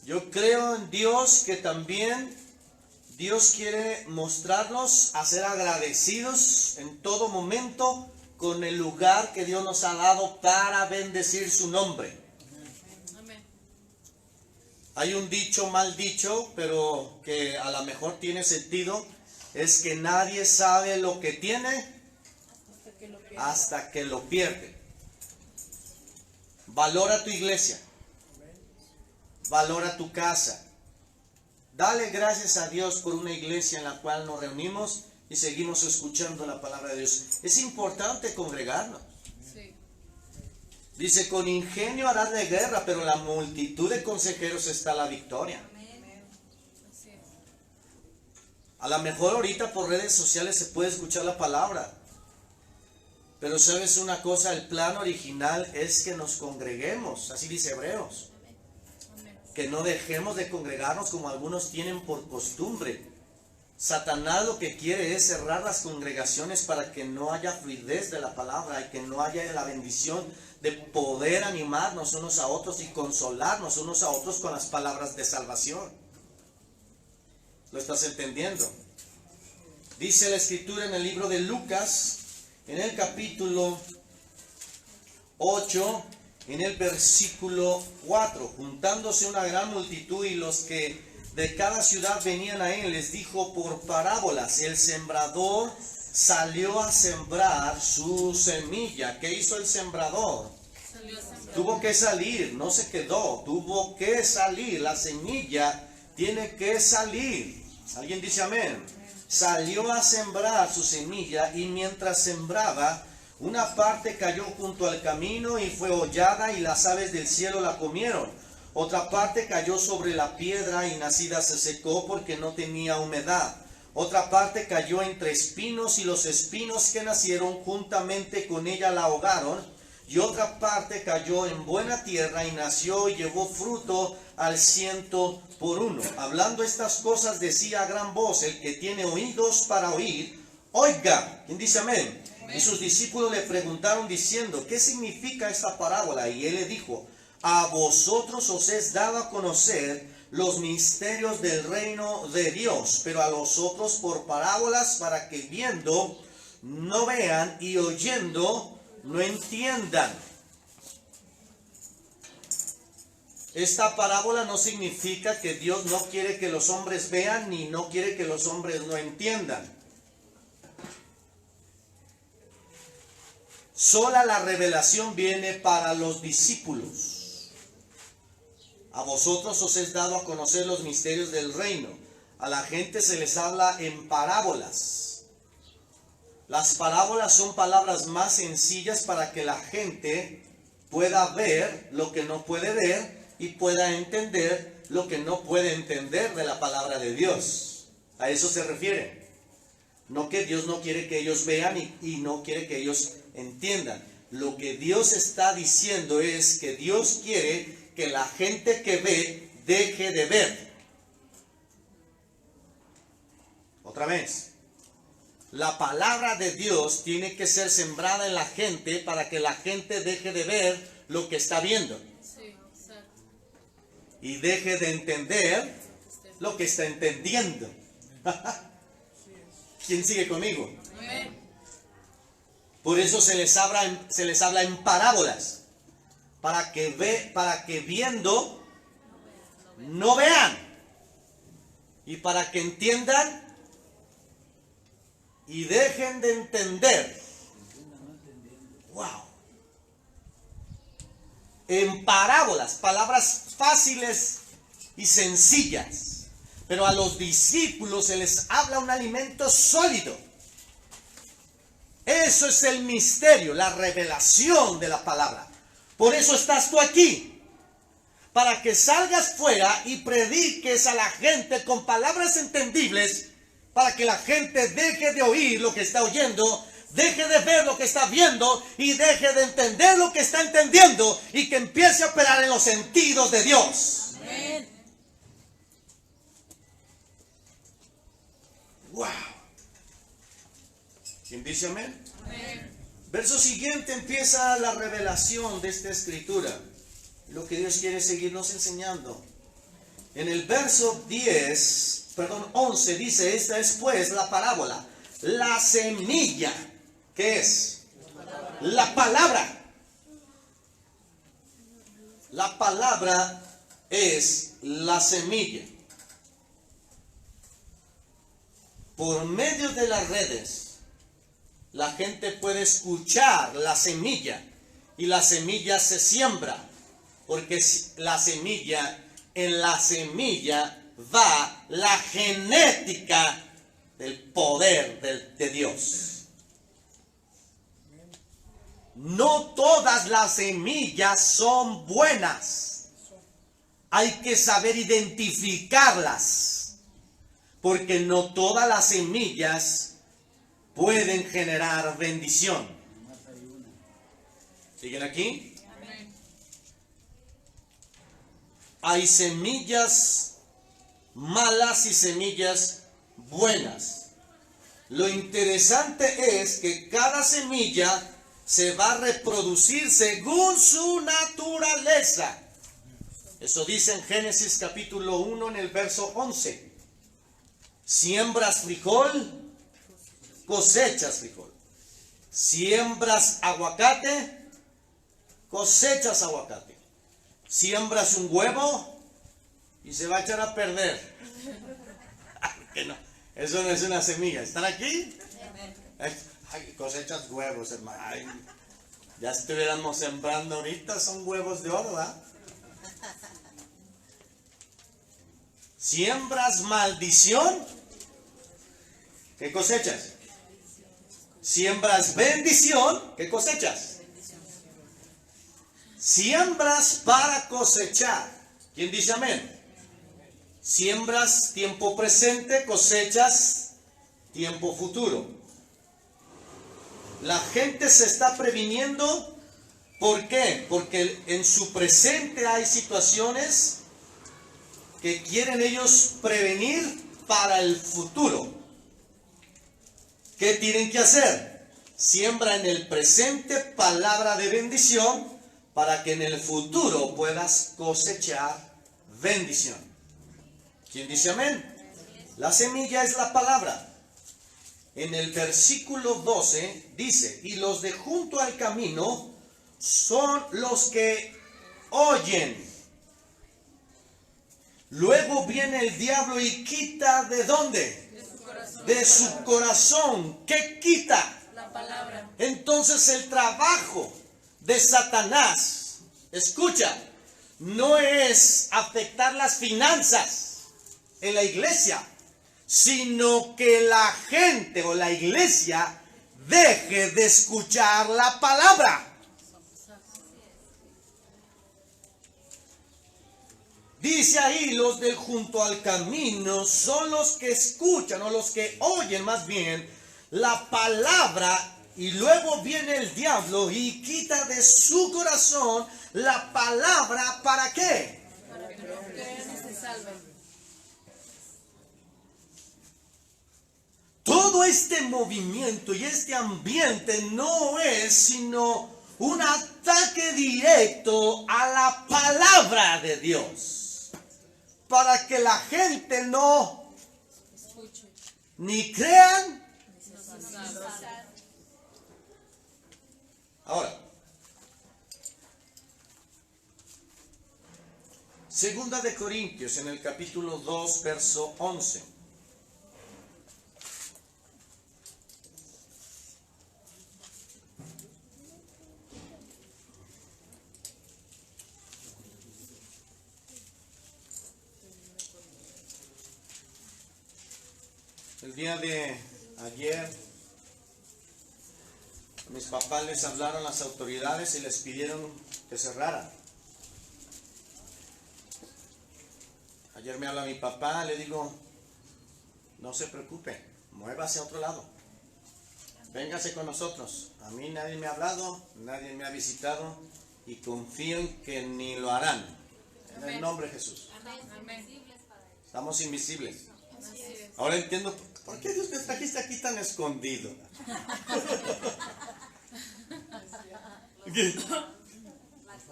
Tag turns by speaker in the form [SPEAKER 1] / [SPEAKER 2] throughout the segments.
[SPEAKER 1] Yo creo en Dios, que también Dios quiere mostrarnos a ser agradecidos en todo momento con el lugar que Dios nos ha dado para bendecir su nombre.
[SPEAKER 2] Amén.
[SPEAKER 1] Hay un dicho, mal dicho, pero que a lo mejor tiene sentido, es que nadie sabe lo que tiene hasta que lo pierde. Valora tu iglesia, valora tu casa. Dale gracias a Dios por una iglesia en la cual nos reunimos y seguimos escuchando la palabra de Dios. Es importante congregarnos.
[SPEAKER 2] Sí.
[SPEAKER 1] Dice, con ingenio harás de guerra, pero la multitud de consejeros está la victoria.
[SPEAKER 2] Así es.
[SPEAKER 1] A lo mejor ahorita por redes sociales se puede escuchar la palabra. Pero sabes una cosa, el plan original es que nos congreguemos, así dice Hebreos.
[SPEAKER 2] Amén.
[SPEAKER 1] Que no dejemos de congregarnos como algunos tienen por costumbre. Satanás lo que quiere es cerrar las congregaciones para que no haya fluidez de la palabra y que no haya la bendición de poder animarnos unos a otros y consolarnos unos a otros con las palabras de salvación. ¿Lo estás entendiendo? Dice la escritura en el libro de Lucas, en el capítulo 8, en el versículo 4, juntándose una gran multitud y los que de cada ciudad venían a él, les dijo por parábolas: el sembrador salió a sembrar su semilla. ¿Qué hizo el sembrador?
[SPEAKER 2] Salió a sembrar.
[SPEAKER 1] Tuvo que salir, no se quedó, tuvo que salir. La semilla tiene que salir. ¿Alguien dice amén? Salió a sembrar su semilla y mientras sembraba, una parte cayó junto al camino y fue hollada y las aves del cielo la comieron. Otra parte cayó sobre la piedra y nacida se secó porque no tenía humedad. Otra parte cayó entre espinos y los espinos que nacieron juntamente con ella la ahogaron. Y otra parte cayó en buena tierra y nació y llevó fruto al 100%. Hablando estas cosas decía a gran voz: el que tiene oídos para oír, oiga. ¿Quién dice amén? Y sus discípulos le preguntaron diciendo: ¿qué significa esta parábola? Y él le dijo: a vosotros os es dado a conocer los misterios del reino de Dios, pero a los otros por parábolas, para que viendo no vean y oyendo no entiendan. Esta parábola no significa que Dios no quiere que los hombres vean ni no quiere que los hombres no entiendan. Sola la revelación viene para los discípulos. A vosotros os es dado a conocer los misterios del reino. A la gente se les habla en parábolas. Las parábolas son palabras más sencillas para que la gente pueda ver lo que no puede ver y pueda entender lo que no puede entender de la palabra de Dios. A eso se refiere. No que Dios no quiere que ellos vean y no quiere que ellos entiendan. Lo que Dios está diciendo es que Dios quiere que la gente que ve deje de ver. Otra vez. La palabra de Dios tiene que ser sembrada en la gente para que la gente deje de ver lo que está viendo.
[SPEAKER 2] Sí, exacto.
[SPEAKER 1] Y deje de entender lo que está entendiendo. ¿Quién sigue conmigo?
[SPEAKER 2] Amén.
[SPEAKER 1] Por eso se les habla en parábolas. Para que viendo no vean. Y para que entiendan y dejen de entender. Wow. En parábolas, palabras fáciles y sencillas. Pero a los discípulos se les habla un alimento sólido. Eso es el misterio, la revelación de la palabra. Por eso estás tú aquí. Para que salgas fuera y prediques a la gente con palabras entendibles. Para que la gente deje de oír lo que está oyendo, deje de ver lo que está viendo y deje de entender lo que está entendiendo y que empiece a operar en los sentidos de Dios.
[SPEAKER 2] Amén.
[SPEAKER 1] Wow. ¿Quién dice amén?
[SPEAKER 2] Amén.
[SPEAKER 1] Verso siguiente empieza la revelación de esta escritura. Lo que Dios quiere seguirnos enseñando. En el verso 11 dice, esta es pues la parábola. La semilla, ¿qué es? La palabra. La palabra es la semilla. Por medio de las redes, la gente puede escuchar la semilla y la semilla se siembra, porque en la semilla va la genética del poder de Dios. No todas las semillas son buenas. Hay que saber identificarlas, porque no todas las semillas pueden generar bendición. ¿Siguen aquí?
[SPEAKER 2] Amén.
[SPEAKER 1] Hay semillas malas y semillas buenas. Lo interesante es que cada semilla se va a reproducir según su naturaleza. Eso dice en Génesis capítulo 1 en el verso 11. Siembras frijol, cosechas frijol. Siembras aguacate, cosechas aguacate. Siembras un huevo y se va a echar a perder. Que no, eso no es una semilla. ¿Están aquí? Ay, cosechas huevos, hermano. Ay, ya estuviéramos sembrando ahorita, son huevos de oro, ¿verdad? Siembras maldición, ¿qué cosechas? Siembras bendición, ¿qué cosechas? Siembras para cosechar. ¿Quién dice amén? Siembras tiempo presente, cosechas tiempo futuro. La gente se está previniendo. ¿Por qué? Porque en su presente hay situaciones que quieren ellos prevenir para el futuro. ¿Qué tienen que hacer? Siembra en el presente palabra de bendición para que en el futuro puedas cosechar bendición. ¿Quién dice amén? La semilla es la palabra. En el versículo 12 dice, y los de junto al camino son los que oyen. Luego viene el diablo y quita ¿de dónde? De su corazón. ¿Qué quita?
[SPEAKER 2] La palabra.
[SPEAKER 1] Entonces el trabajo de Satanás, escucha, no es afectar las finanzas en la iglesia, sino que la gente o la iglesia deje de escuchar la palabra. Dice ahí, los de junto al camino son los que escuchan, o los que oyen más bien, la palabra, y luego viene el diablo y quita de su corazón la palabra, ¿para qué?
[SPEAKER 2] Para que los crean y se salven.
[SPEAKER 1] Todo este movimiento y este ambiente no es sino un ataque directo a la palabra de Dios, para que la gente no
[SPEAKER 2] Escuche.
[SPEAKER 1] ni crean.
[SPEAKER 2] Se salven.
[SPEAKER 1] Ahora, Segunda de Corintios en el capítulo 2, verso 11. El día de ayer, mis papás les hablaron a las autoridades y les pidieron que cerraran. Ayer me habla mi papá, le digo, no se preocupe, muévase a otro lado. Véngase con nosotros. A mí nadie me ha hablado, nadie me ha visitado y confío en que ni lo harán. En el nombre de Jesús.
[SPEAKER 2] Amén.
[SPEAKER 1] Estamos invisibles.
[SPEAKER 2] Así es.
[SPEAKER 1] Ahora entiendo por qué Dios me trajiste aquí tan escondido.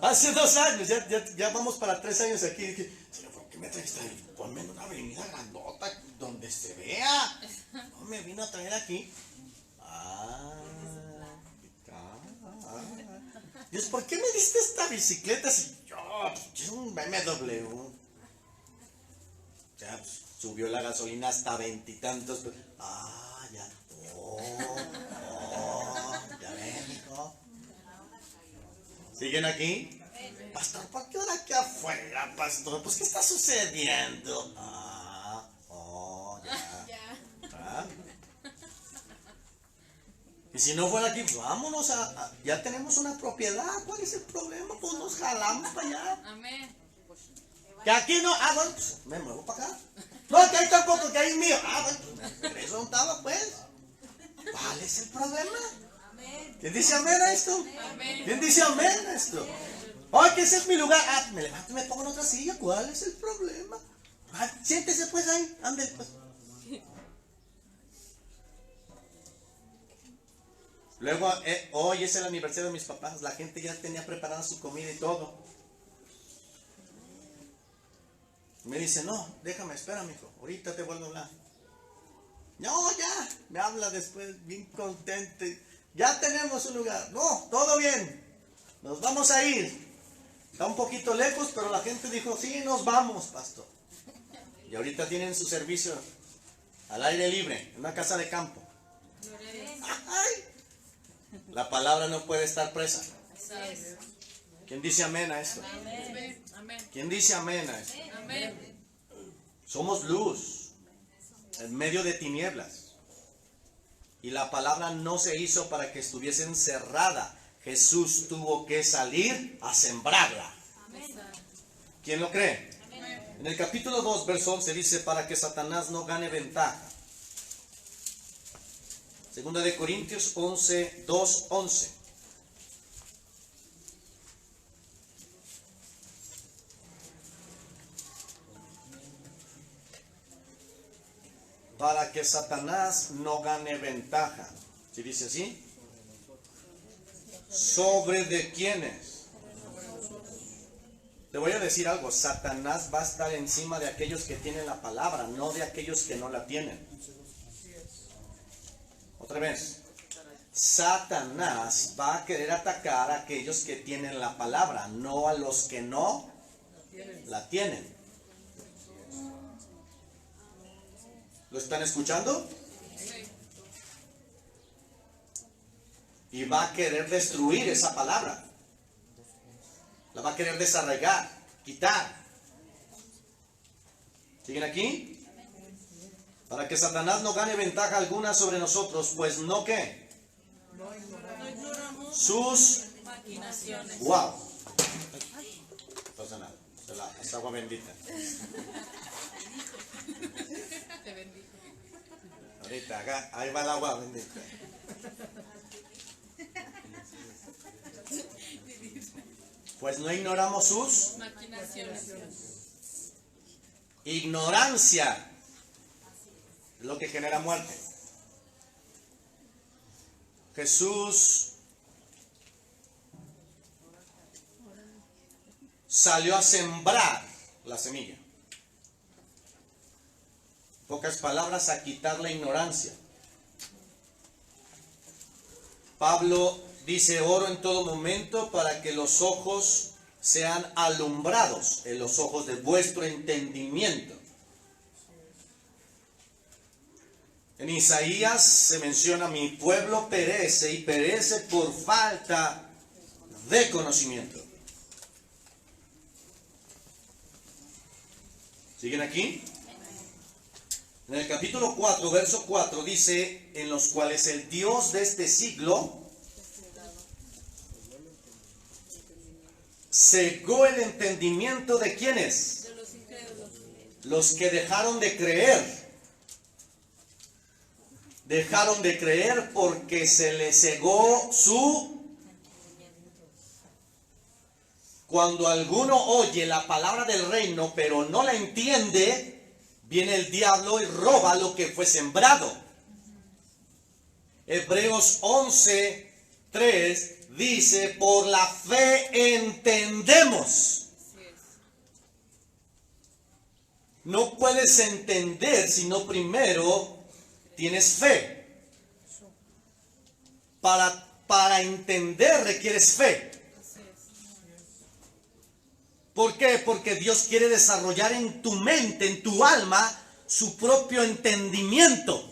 [SPEAKER 1] Hace 2 años, ya vamos para 3 años aquí. Dije, Señor, ¿por qué me trajiste ahí? Ponme en una avenida grandota donde se vea. No me vino a traer aquí. Dios, ¿por qué me diste esta bicicleta si yo, es un BMW? Ya, pues, subió la gasolina hasta 20 y tantos. Ya. Ya ven, hijo. ¿Siguen aquí? Pastor, ¿por qué ahora aquí afuera, pastor? Pues, ¿qué está sucediendo? Ya. Y si no fuera aquí, pues vámonos ya tenemos una propiedad. ¿Cuál es el problema? Pues nos jalamos para allá.
[SPEAKER 2] Amén.
[SPEAKER 1] Que aquí no, bueno, pues me muevo para acá. No, que ahí tampoco, que ahí es mío. Bueno, pues eso no estaba, pues. ¿Cuál es el problema? ¿Quién dice amén a esto?
[SPEAKER 2] Amén.
[SPEAKER 1] ¿Quién dice amén a esto? Ay, que ese es mi lugar. Me levanto y me pongo en otra silla. ¿Cuál es el problema? Siéntese pues ahí, ándale pues. Luego, hoy es el aniversario de mis papás. La gente ya tenía preparada su comida y todo. Me dice, no, déjame, espera, mijo. Ahorita te vuelvo a hablar. No, ya. Me habla después, bien contento. Ya tenemos un lugar. No, todo bien. Nos vamos a ir. Está un poquito lejos, pero la gente dijo, sí, nos vamos, pastor. Y ahorita tienen su servicio al aire libre, en una casa de campo. ¡Ay! La palabra no puede estar presa. ¿Quién dice amén a esto?
[SPEAKER 2] Amén. Amén.
[SPEAKER 1] ¿Quién dice amén a esto?
[SPEAKER 2] Amén.
[SPEAKER 1] Somos luz en medio de tinieblas. Y la palabra no se hizo para que estuviese encerrada. Jesús tuvo que salir a sembrarla. ¿Quién lo cree? En el capítulo 2, verso 11 dice, para que Satanás no gane ventaja. Segunda de Corintios 11, 2, 11. Para que Satanás no gane ventaja. ¿Sí dice así? ¿Sobre de quiénes? Te voy a decir algo. Satanás va a estar encima de aquellos que tienen la palabra, no de aquellos que no la tienen. Otra vez. Satanás va a querer atacar a aquellos que tienen la palabra, no a los que no la tienen. ¿Lo están escuchando? Y va a querer destruir esa palabra. La va a querer desarraigar, quitar. ¿Siguen aquí? Para que Satanás no gane ventaja alguna sobre nosotros, pues no que sus
[SPEAKER 2] Maquinaciones.
[SPEAKER 1] wow. No pasa nada, es agua bendita.
[SPEAKER 2] Te bendijo.
[SPEAKER 1] Ahorita, acá, ahí va el agua bendita. Pues no ignoramos sus
[SPEAKER 2] Maquinaciones.
[SPEAKER 1] ignorancia. Es lo que genera muerte. Jesús salió a sembrar la semilla. En pocas palabras, a quitar la ignorancia. Pablo dice, oro en todo momento para que los ojos sean alumbrados en los ojos de vuestro entendimiento. En Isaías se menciona, mi pueblo perece y perece por falta de conocimiento. ¿Siguen aquí? En el capítulo 4, verso 4 dice, en los cuales el Dios de este siglo cegó el entendimiento de ¿quiénes?
[SPEAKER 2] De los incrédulos.
[SPEAKER 1] Los que dejaron de creer. Dejaron de creer porque se les cegó su... Cuando alguno oye la palabra del reino pero no la entiende, viene el diablo y roba lo que fue sembrado. Hebreos 11, 3 dice, por la fe entendemos.
[SPEAKER 2] Así es.
[SPEAKER 1] No puedes entender si no primero tienes fe. Para entender requieres fe. ¿Por qué? Porque Dios quiere desarrollar en tu mente, en tu alma, su propio entendimiento.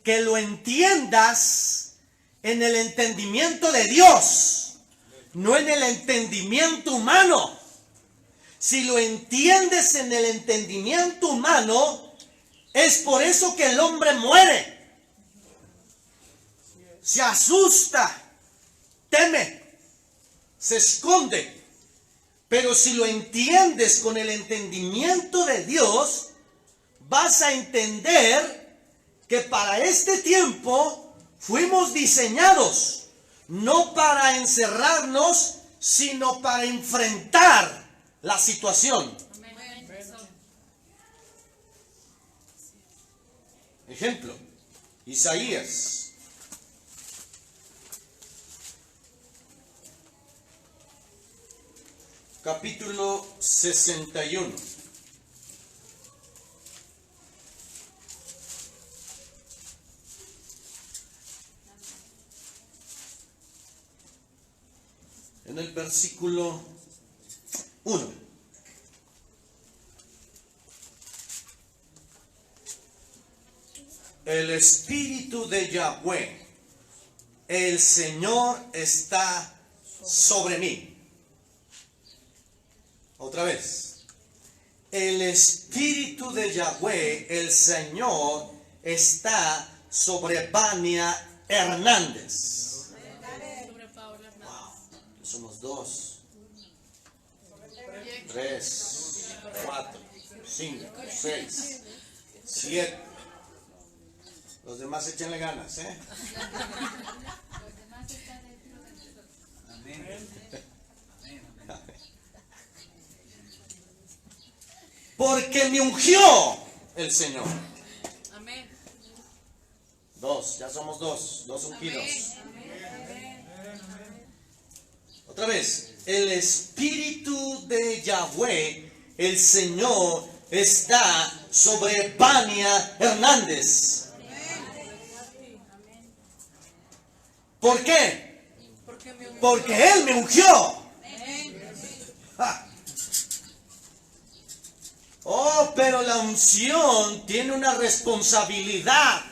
[SPEAKER 1] Que lo entiendas en el entendimiento de Dios, no en el entendimiento humano. Si lo entiendes en el entendimiento humano, es por eso que el hombre muere. Se asusta, teme, se esconde. Pero si lo entiendes con el entendimiento de Dios, vas a entender que para este tiempo fuimos diseñados, no para encerrarnos, sino para enfrentar la situación. Ejemplo, Isaías. Capítulo 61. En el versículo 1. El Espíritu de Yahweh, el Señor, está sobre mí. Otra vez. El Espíritu de Yahweh, el Señor, está sobre Vania Hernández. Wow. Somos 2, 3, 4, 5, 6, 7. Los demás échenle ganas, ¿eh? Porque me ungió el Señor.
[SPEAKER 2] Amén.
[SPEAKER 1] 2, ya somos 2 ungidos. Otra vez, el Espíritu de Yahweh, el Señor, está sobre Vania Hernández. ¿Por qué? Porque Él me ungió. Ja. Oh, pero la unción tiene una responsabilidad.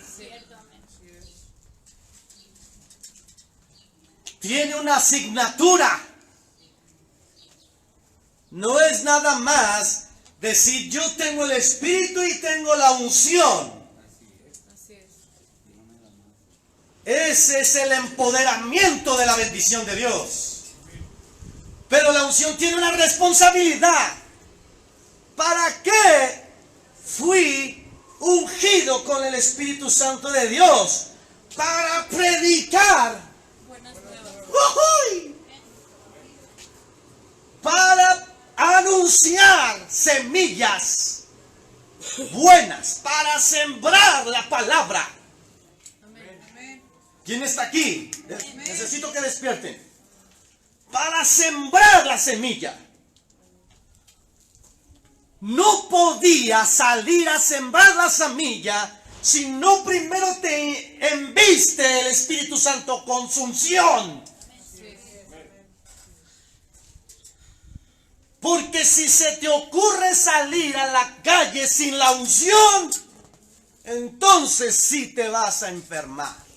[SPEAKER 1] Tiene una asignatura. No es nada más decir yo tengo el Espíritu y tengo la unción. Ese es el empoderamiento de la bendición de Dios. Pero la unción tiene una responsabilidad. ¿Para qué fui ungido con el Espíritu Santo de Dios? Para predicar. ¡Uy! Para anunciar semillas buenas, para sembrar la palabra. ¿Quién está aquí? Necesito que despierten. Para sembrar la semilla. No podía salir a sembrar la semilla si no primero te enviste el Espíritu Santo con su unción. Porque si se te ocurre salir a la calle sin la unción, entonces sí te vas a enfermar.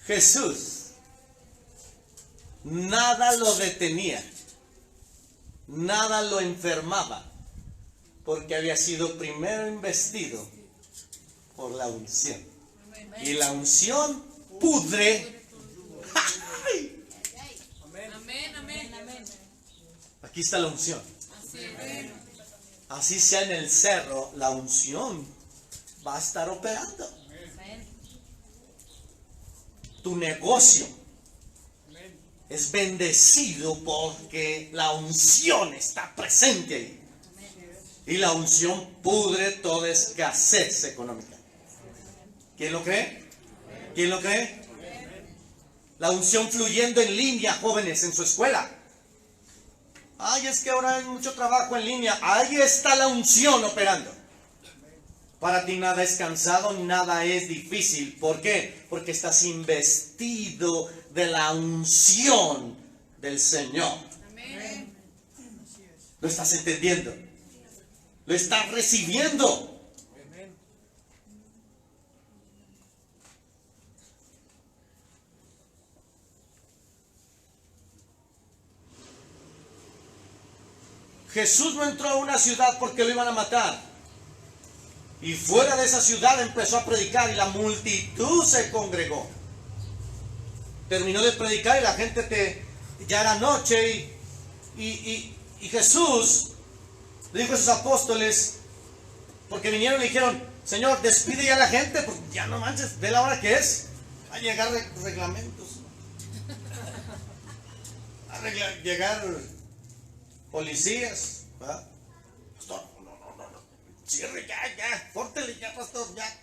[SPEAKER 1] Jesús, nada lo detenía, nada lo enfermaba, porque había sido primero investido por la unción. Y la unción pudre. ¡Ay!
[SPEAKER 2] Amén.
[SPEAKER 1] Aquí está la unción. Así sea en el cerro, la unción va a estar operando. Tu negocio es bendecido porque la unción está presente ahí. Y la unción pudre toda escasez económica. ¿Quién lo cree? ¿Quién lo cree? La unción fluyendo en línea, jóvenes, en su escuela. Ay, es que ahora hay mucho trabajo en línea. Ahí está la unción operando. Para ti nada es cansado, nada es difícil. ¿Por qué? Porque estás investido de la unción del Señor.
[SPEAKER 2] Amén.
[SPEAKER 1] ¿Lo estás entendiendo? ¿Lo estás recibiendo? Jesús no entró a una ciudad porque lo iban a matar. Y fuera de esa ciudad empezó a predicar y la multitud se congregó. Terminó de predicar y la gente ya era noche y Jesús le dijo a sus apóstoles, porque vinieron y le dijeron, Señor, despide ya a la gente, porque ya no manches, ve la hora que es. Va a llegar reglamentos. Llegar policías. ¿Verdad? Pastor, no. Cierre ya, córtele ya, pastor, ya.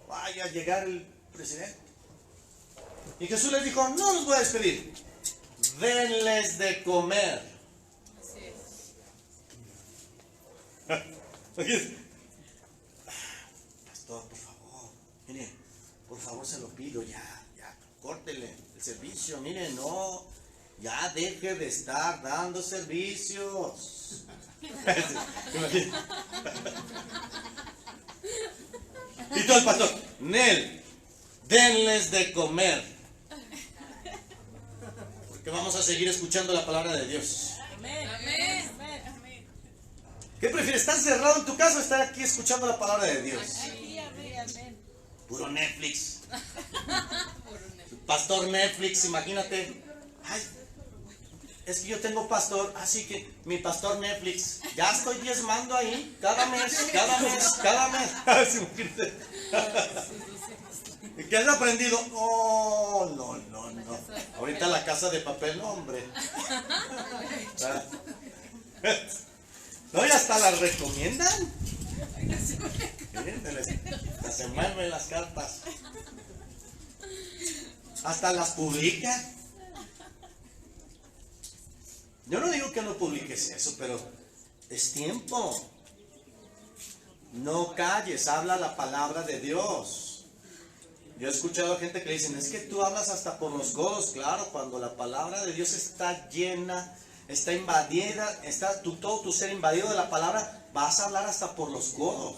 [SPEAKER 1] Vaya a llegar el presidente. Y Jesús les dijo, no los voy a despedir. Denles de comer.
[SPEAKER 2] Así es.
[SPEAKER 1] Pastor, por favor, mire, por favor se lo pido, ya, córtele el servicio, mire, no, ya deje de estar dando servicios. Y todo el pastor, Nel, denles de comer. Porque vamos a seguir escuchando la palabra de Dios.
[SPEAKER 2] Amén. Amén. Amén.
[SPEAKER 1] ¿Qué prefieres, estar cerrado en tu casa o estar aquí escuchando la palabra de Dios? Puro Netflix. Pastor Netflix, imagínate. Ay, es que yo tengo pastor, así que mi pastor Netflix, ya estoy diezmando ahí, cada mes. Así, imagínate. ¿Qué has aprendido? Oh, no. Ahorita la casa de papel, no, hombre. No, y hasta las recomiendan. Miren, se mueven las cartas. Hasta las publica. Yo no digo que no publiques eso, pero es tiempo. No calles, habla la palabra de Dios. Yo he escuchado a gente que le dicen, es que tú hablas hasta por los codos. Claro, cuando la palabra de Dios está llena, está invadida, está todo tu ser invadido de la palabra, vas a hablar hasta por los codos.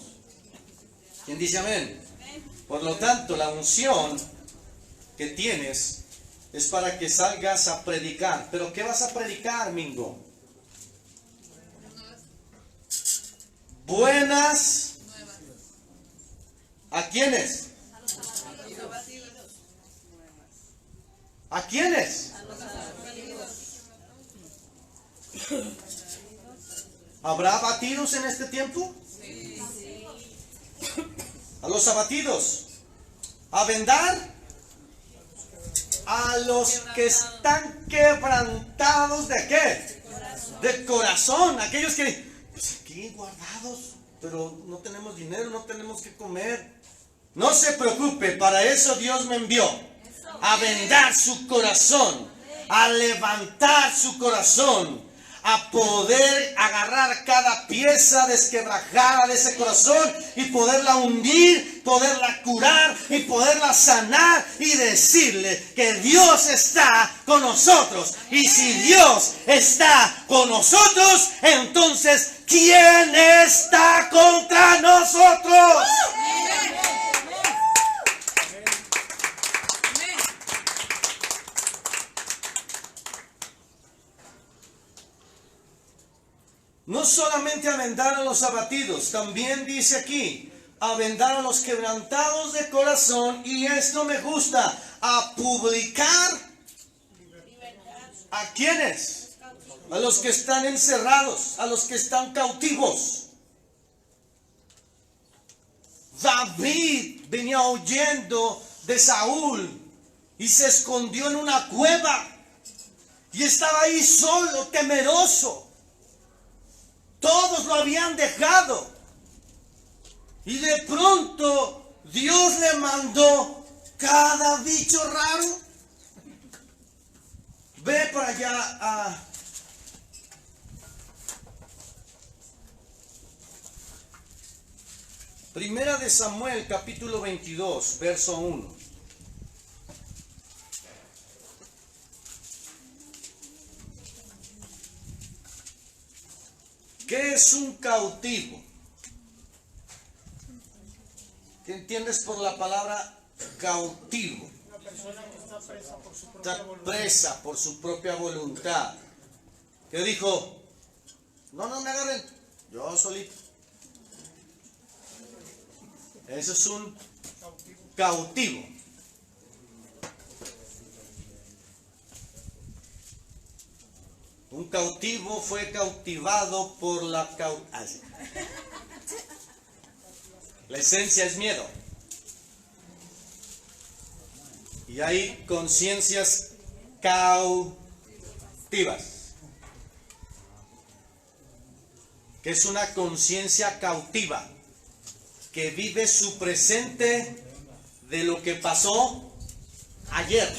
[SPEAKER 1] ¿Quién dice amén? Por lo tanto, la unción que tienes es para que salgas a predicar. ¿Pero qué vas a predicar, Mingo? Buenas. ¿A quiénes? ¿A quiénes? ¿Habrá abatidos en este tiempo? A los abatidos. A vendar. A los que están quebrantados ¿de qué? De corazón. Aquellos que, pues aquí guardados, pero no tenemos dinero, no tenemos que comer. No se preocupe, para eso Dios me envió. A vendar su corazón, a levantar su corazón, a poder agarrar cada pieza desquebrajada de ese corazón y poderla hundir, poderla curar y poderla sanar y decirle que Dios está con nosotros. Y si Dios está con nosotros, entonces ¿quién está contra nosotros? No solamente a vendar a los abatidos, también dice aquí, a vendar a los quebrantados de corazón, y esto me gusta, a publicar. ¿A quiénes? A los que están encerrados, a los que están cautivos. David venía huyendo de Saúl y se escondió en una cueva y estaba ahí solo, temeroso. Todos lo habían dejado. Y de pronto Dios le mandó cada bicho raro. Ve para allá a... Primera de Samuel, capítulo 22, verso 1. ¿Qué es un cautivo? ¿Qué entiendes por la palabra cautivo?
[SPEAKER 3] Una persona que está presa por su propia
[SPEAKER 1] Está
[SPEAKER 3] voluntad.
[SPEAKER 1] presa por su propia voluntad. ¿Qué dijo? No me agarren, yo solito. Eso es un cautivo. Un cautivo fue cautivado por la La esencia es miedo. Y hay conciencias cautivas. ¿Qué es una conciencia cautiva? Que vive su presente de lo que pasó ayer.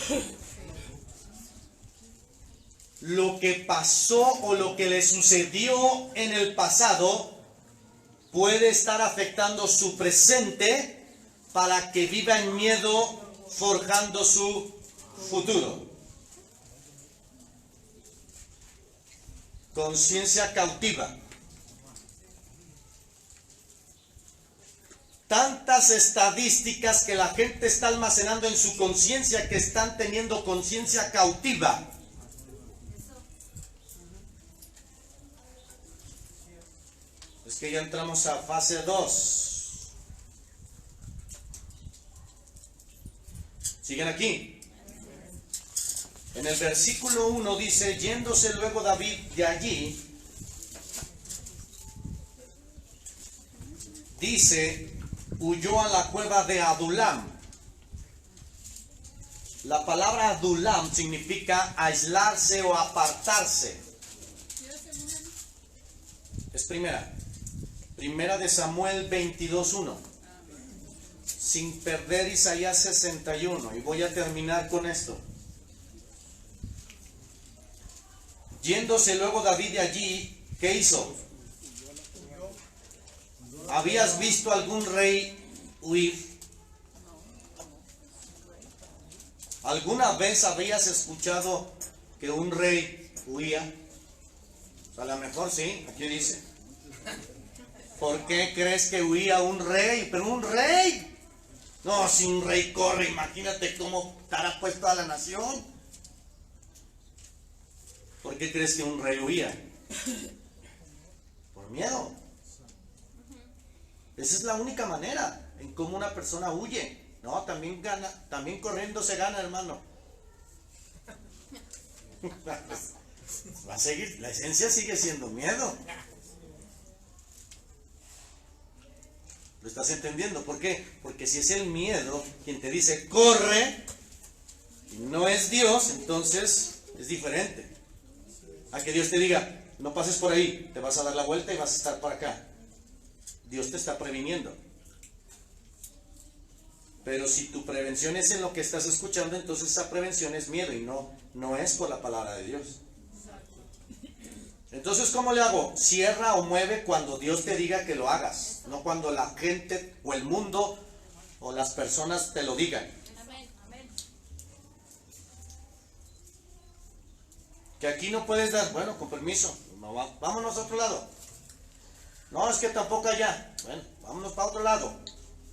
[SPEAKER 1] Lo que pasó o lo que le sucedió en el pasado puede estar afectando su presente para que viva en miedo, forjando su futuro. Conciencia cautiva. Tantas estadísticas que la gente está almacenando en su conciencia que están teniendo conciencia cautiva. Es que ya entramos a fase 2. ¿Siguen aquí? En el versículo 1 dice, yéndose luego David de allí, dice, huyó a la cueva de Adulam. La palabra Adulam significa aislarse o apartarse. Es Primera de Samuel 22:1. Sin perder Isaías 61. Y voy a terminar con esto. Yéndose luego David de allí, ¿qué hizo? ¿Habías visto algún rey huir? ¿Alguna vez habías escuchado que un rey huía? A lo mejor sí, aquí dice. ¿Por qué crees que huía un rey? Pero un rey. No, si un rey corre, imagínate cómo estará pues toda la nación. ¿Por qué crees que un rey huía? Por miedo. Esa es la única manera en cómo una persona huye. No, también gana, también corriendo se gana, hermano. Va a seguir, la esencia sigue siendo miedo. ¿Lo estás entendiendo? ¿Por qué? Porque si es el miedo quien te dice corre, y no es Dios, entonces es diferente. A que Dios te diga, no pases por ahí, te vas a dar la vuelta y vas a estar por acá. Dios te está previniendo. Pero si tu prevención es en lo que estás escuchando, entonces esa prevención es miedo y no es por la palabra de Dios. Entonces, ¿cómo le hago? Cierra o mueve cuando Dios te diga que lo hagas, no cuando la gente o el mundo o las personas te lo digan. Que aquí no puedes dar, bueno, con permiso, no, vámonos a otro lado. No, es que tampoco allá, bueno, vámonos para otro lado.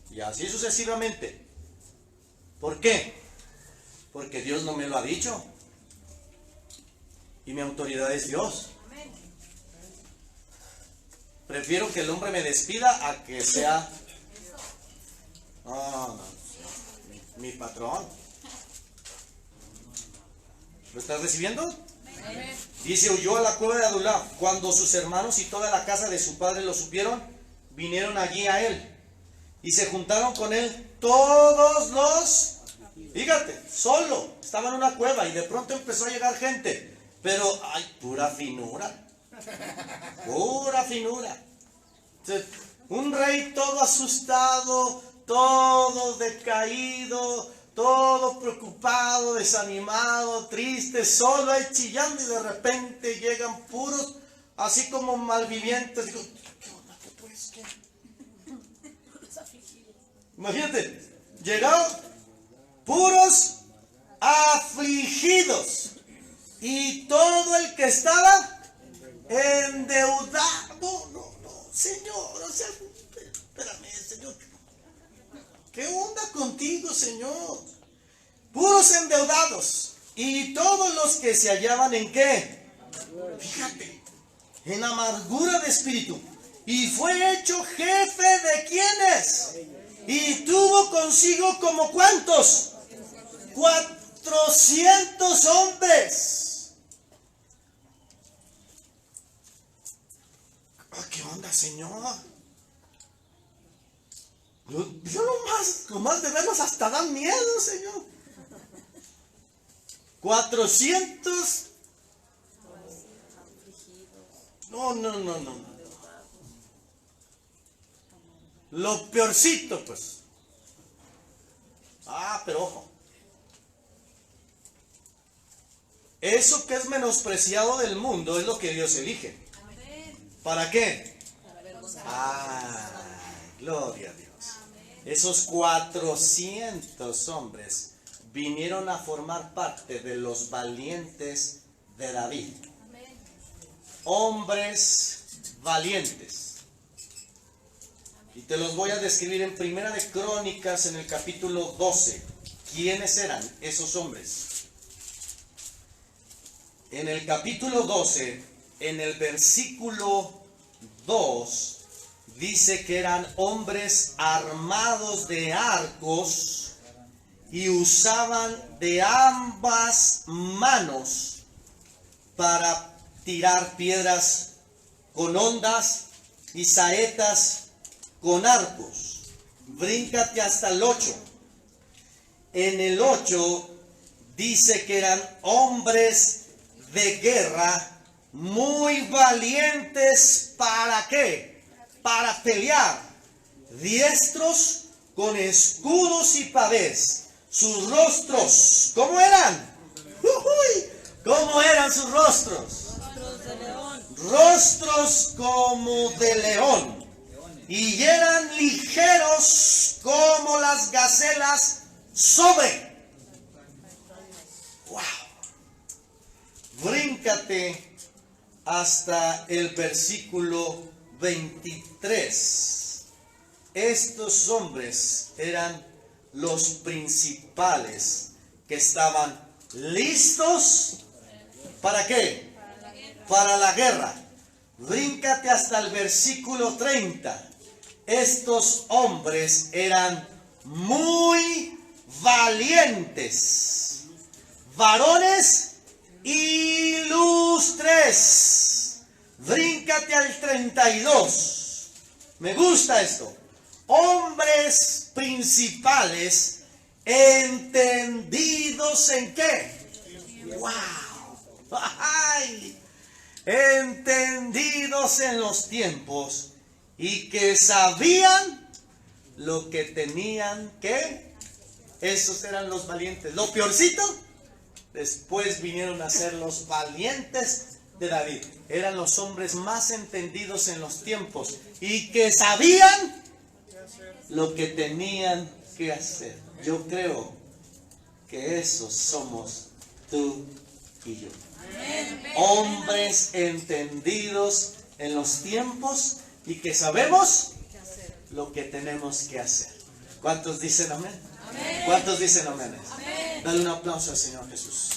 [SPEAKER 1] Y así sucesivamente. ¿Por qué? Porque Dios no me lo ha dicho. Y mi autoridad es Dios. Prefiero que el hombre me despida a que sea mi patrón. ¿Lo estás recibiendo? Dice, huyó a la cueva de Adulam. Cuando sus hermanos y toda la casa de su padre lo supieron, vinieron allí a él. Y se juntaron con él todos los... Fíjate, solo. Estaba en una cueva y de pronto empezó a llegar gente. Pero, ay, pura finura. Pura finura. Un rey todo asustado, todo decaído, todo preocupado, desanimado, triste, solo ahí chillando, y de repente llegan puros, así como malvivientes. Digo, ¿qué onda? ¿Qué pues? ¿Qué? Imagínate, llegaron puros afligidos, y todo el que estaba endeudado. No, Señor, o sea, espérame, Señor. ¿Qué onda contigo, Señor? Puros endeudados. Y todos los que se hallaban en ¿qué? Fíjate, en amargura de espíritu. Y fue hecho jefe de ¿quiénes? Y tuvo consigo como ¿cuántos? 400 hombres. ¿Qué onda, Señor? Yo nomás de verlos hasta dan miedo, Señor. 400. No. Lo peorcito, pues. Pero ojo. Eso que es menospreciado del mundo es lo que Dios elige. ¿Para qué? Gloria a Dios. Esos 400 hombres vinieron a formar parte de los valientes de David. Hombres valientes. Y te los voy a describir en Primera de Crónicas, en el capítulo 12. ¿Quiénes eran esos hombres? En el capítulo 12, en el versículo 2, dice que eran hombres armados de arcos y usaban de ambas manos para tirar piedras con hondas y saetas con arcos. Bríncate hasta el 8. En el 8 dice que eran hombres de guerra muy valientes. ¿Para qué? Para pelear, diestros con escudos y pavés. Sus rostros, ¿cómo eran? ¿Cómo eran sus rostros? Rostros como de león. Y eran ligeros como las gacelas sobre. ¡Wow! Bríncate hasta el versículo 23. Estos hombres eran los principales que estaban listos. ¿Para qué? Para la guerra. Bríncate hasta el versículo 30. Estos hombres eran muy valientes, varones ilustres. Bríncate al 32. Me gusta esto. Hombres principales, entendidos en qué. ¡Wow! ¡Ay! Entendidos en los tiempos y que sabían lo que tenían que. Esos eran los valientes. Lo peorcito, después vinieron a ser los valientes de David. Eran los hombres más entendidos en los tiempos y que sabían lo que tenían que hacer. Yo creo que esos somos tú y yo. Hombres entendidos en los tiempos y que sabemos lo que tenemos que hacer. ¿Cuántos dicen amén? ¿Cuántos dicen amén? Dale un aplauso al Señor Jesús.